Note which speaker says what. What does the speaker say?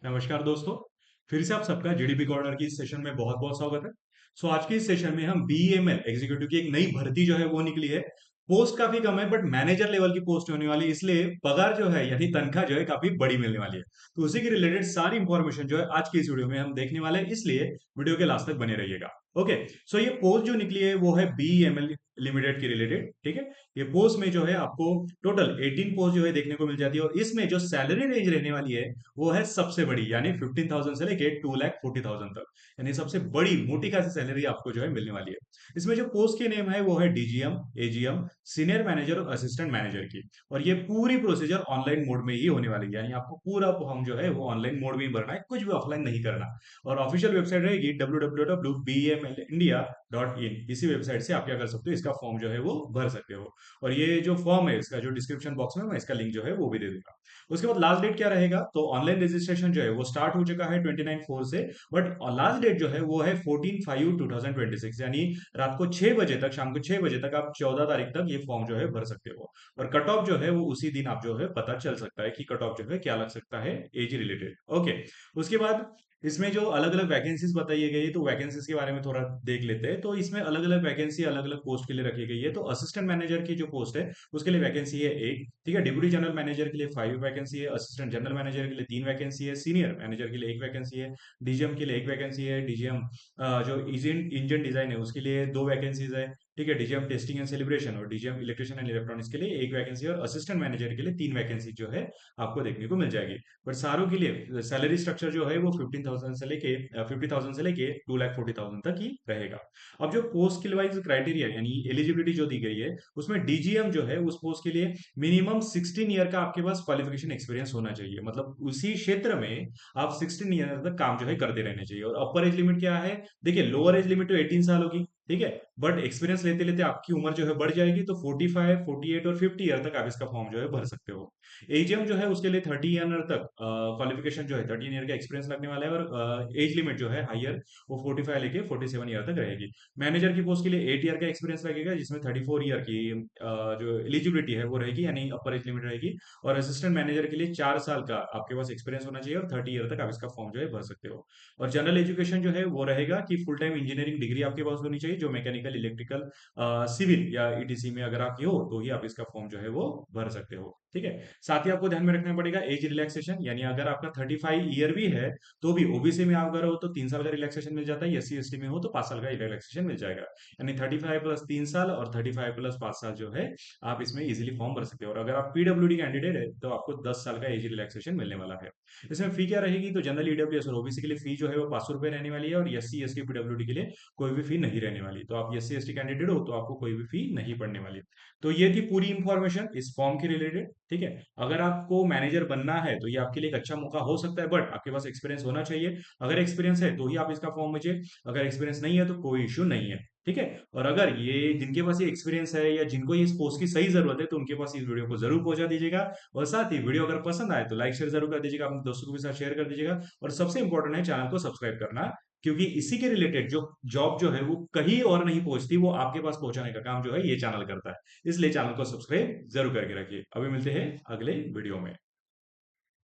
Speaker 1: नमस्कार दोस्तों। फिर से आप सबका जीडीपी कॉर्नर की इस सेशन में बहुत बहुत स्वागत है। आज के इस सेशन में हम बीएमएल एग्जीक्यूटिव की एक नई भर्ती जो है वो निकली है। पोस्ट काफी कम है बट मैनेजर लेवल की पोस्ट होने वाली है, इसलिए पगार जो है यानी तनख्वाह जो है काफी बड़ी मिलने वाली है। तो उसी के रिलेटेड सारी इंफॉर्मेशन जो है आज की इस वीडियो में हम देखने वाले हैं, इसलिए वीडियो के लास्ट तक बने रहिएगा। ओके। ये पोस्ट जो निकली है वो है बीएमएल लिमिटेड की रिलेटेड, ठीक है। ये पोस्ट में जो है आपको टोटल 18 पोस्ट जो है देखने को मिल जाती है, और इसमें जो सैलरी रेंज रहने वाली है वो है सबसे बड़ी, यानी 15,000 से लेके 2,40,000 तक। यानी सबसे बड़ी मोटी खासी सैलरी आपको जो है मिलने वाली है। इसमें जो पोस्ट के नेम है वो है डीजीएम, एजीएम, सीनियर मैनेजर और असिस्टेंट मैनेजर की। और ये पूरी प्रोसीजर ऑनलाइन मोड में ही होने वाली है, यानी आपको पूरा फॉर्म जो है वो ऑनलाइन मोड में ही भरना है, कुछ भी ऑफलाइन नहीं करना। और ऑफिशियल वेबसाइट रहेगी www.bmlIndia.in। इसी वेबसाइट से आप क्या कर सकते हो, इसका फॉर्म जो है वो भर सकते हो। और ये जो फॉर्म है इसका जो डिस्क्रिप्शन बॉक्स में मैं इसका लिंक जो है वो भी दे दूंगा। उसके बाद लास्ट डेट क्या रहेगा, तो ऑनलाइन रजिस्ट्रेशन जो है वो स्टार्ट हो चुका है 29/4 से, बट लास्ट डेट जो है वो है 14/5/2026, यानी रात को 6 बजे तक, शाम को 6 बजे तक, आप 14 तारीख तक ये फॉर्म जो है भर सकते हो। और कट ऑफ जो है वो उसी दिन आप जो है पता चल सकता है कि कट ऑफ जो है क्या लग सकता है एज रिलेटेड। ओके। उसके बाद इसमें जो अलग अलग वैकेंसीज बताई गई है, तो वैकेंसीज के बारे में थोड़ा देख लेते हैं। तो इसमें अलग अलग वैकेंसी अलग अलग पोस्ट के लिए रखी गई है। तो असिस्टेंट मैनेजर की जो पोस्ट है उसके लिए वैकेंसी है एक, ठीक है। डिप्टी जनरल मैनेजर के लिए 5 वैकेंसी है, असिस्टेंट जनरल मैनेजर के लिए 3 वैकेंसी है, सीनियर मैनेजर के लिए 1 वैकेंसी है, डीजीएम के लिए 1 वैकेंसी है, डीजीएम जो इंजन डिजाइन है उसके लिए 2 वैकेंसीज है, ठीक है। डीजीएम टेस्टिंग एंड सेलिब्रेशन और डीजीएम इलेक्ट्रिशियन एंड इलेक्ट्रॉनिक्स के लिए 1 वैकेंसी, और असिस्टेंट मैनेजर के लिए 3 वैकेंसी जो है आपको देखने को मिल जाएगी। बट सारों के लिए सैलरी स्ट्रक्चर जो है वो 50,000 से लेके 2,40,000 तक ही रहेगा। अब जो पोस्ट के वाइज क्राइटेरिया यानी एलिजिबिलिटी जो दी गई है, उसमें डीजीएम जो है उस पोस्ट के लिए मिनिमम 16 ईयर का आपके पास क्वालिफिकेशन एक्सपीरियंस होना चाहिए, मतलब उसी क्षेत्र में आप 16 ईयर तक काम जो है करते रहने चाहिए। और अपर एज लिमिट क्या है, देखिए लोअर एज लिमिट तो 18 साल होगी, ठीक है। बट एक्सपीरियंस लेते लेते आपकी उम्र जो है बढ़ जाएगी, तो 45, 48 और 50 ईयर तक आप इसका फॉर्म जो है भर सकते हो। एजीएम जो है उसके लिए 30 ईयर तक क्वालिफिकेशन जो है, 13 ईयर का एक्सपीरियंस लगने वाला है, और एज लिमिट जो है हायर वो 45 लेके 47 ईयर तक रहेगी। मैनेजर की पोस्ट के लिए 8 ईयर का एक्सपीरियंस लगेगा, जिसमें 34 ईयर की जो एलिजिबिलिटी है वो रहेगी, यानी अपर एज लिमिट रहेगी। और असिस्टेंट मैनेजर के लिए 4 साल का आपके पास एक्सपीरियंस होना चाहिए, और 30 ईयर तक आप इसका फॉर्म जो है भर सकते हो। और जनरल एजुकेशन जो है वो रहेगा कि फुल टाइम इंजीनियरिंग डिग्री आपके पास होनी चाहिए, जो मैकेनिकल, इलेक्ट्रिकल, सिविल या ईटीसी में अगर आपकी हो तो ही आप इसका फॉर्म जो है वो भर सकते हो, ठीक है। साथ ही आपको ध्यान में रखना पड़ेगा एज रिलैक्सेशन, यानी अगर आपका 35 ईयर भी है तो भी ओबीसी में आप अगर हो तो 3 साल का रिलैक्सेशन मिल जाता है, एससी एसटी में हो तो 5 साल का रिलैक्सेशन मिल जाएगा। यानी 35+3 साल और 35+5 साल जो है आप इसमें इजीली फॉर्म भर सकते हो। और अगर आप पीडब्ल्यूडी कैंडिडेट है तो आपको 10 साल का एज रिलैक्सेशन मिलने वाला है। इसमें फी क्या रहेगी, तो जनरल ईडब्ल्यूएस और ओबीसी के लिए फी जो है वो 500 रुपए रहने वाली है, और एससी एसटी पीडब्ल्यूडी के लिए कोई भी फी नहीं रहने वाली। तो आप एससी एसटी कैंडिडेट हो तो आपको कोई भी फी नहीं पड़ने वाली। तो ये थी पूरी इंफॉर्मेशन इस फॉर्म के रिलेटेड, ठीक है। अगर आपको मैनेजर बनना है तो ये आपके लिए एक अच्छा मौका हो सकता है, बट आपके पास एक्सपीरियंस होना चाहिए। अगर एक्सपीरियंस है तो ही आप इसका फॉर्म मुझे, अगर एक्सपीरियंस नहीं है तो कोई इश्यू नहीं है, ठीक है। और अगर ये जिनके पास ये एक्सपीरियंस है या जिनको ये इस पोस्ट की सही जरूरत है, तो उनके पास इस वीडियो को जरूर पहुंचा दीजिएगा। और साथ ही वीडियो अगर पसंद आए तो लाइक शेयर जरूर कर दीजिएगा, अपने दोस्तों को भी साथ शेयर कर दीजिएगा। और सबसे इंपॉर्टेंट है चैनल को सब्सक्राइब करना, क्योंकि इसी के रिलेटेड जो जॉब जो है वो कहीं और नहीं पहुंचती, वो आपके पास पहुंचाने का काम जो है ये चैनल करता है। इसलिए चैनल को सब्सक्राइब जरूर करके रखिए। अभी मिलते हैं अगले वीडियो में।